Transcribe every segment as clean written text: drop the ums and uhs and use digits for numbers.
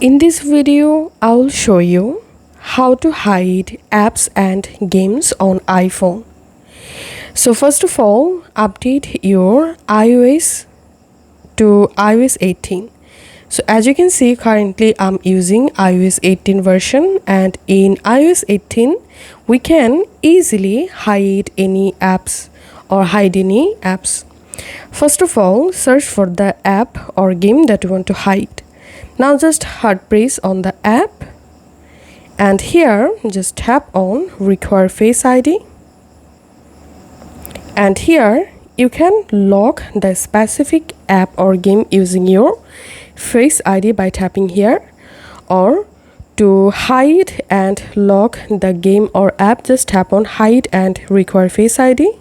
In this video, I will show you how to hide apps and games on iPhone. So first of all, update your iOS to iOS 18. So as you can see, currently I'm using iOS 18 version, and in iOS 18 we can easily hide any apps or hide any apps. First of all, search for the app or game that you want to hide. Now just hard press on the app, and here just tap on require Face ID, and here you can lock the specific app or game using your Face ID by tapping here, or to hide and lock the game or app, just tap on hide and require Face ID.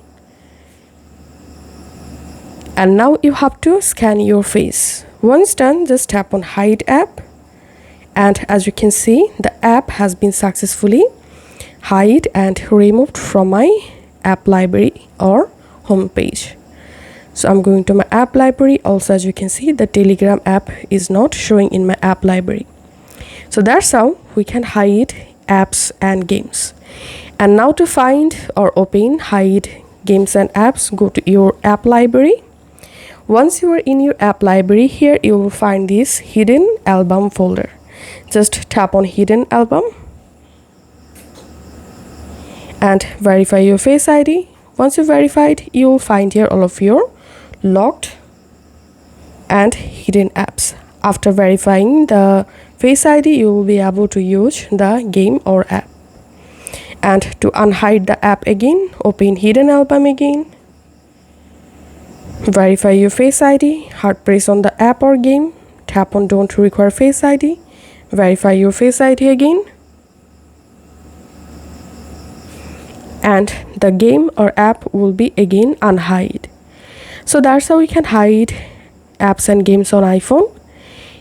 And now you have to scan your face. Once done, just tap on hide app, and as you can see, the app has been successfully hide and removed from my app library or home page. So I'm going to my app library. Also, as you can see, the Telegram app is not showing in my app library. So that's how we can hide apps and games. And now to find or open hide games and apps, go to your app library. Once you are in your app library, here you will find this hidden album folder. Just tap on hidden album and verify your Face ID. Once you verified, you will find here all of your locked and hidden apps. After verifying the Face ID, you will be able to use the game or app. And to unhide the app again, open hidden album again, verify your Face ID, hard press on the app or game, tap on don't require Face ID, verify your Face ID again, and the game or app will be again unhide. So that's how we can hide apps and games on iPhone.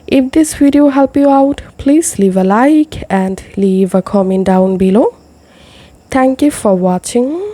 If this video helped you out, please leave a like and leave a comment down below. Thank you for watching.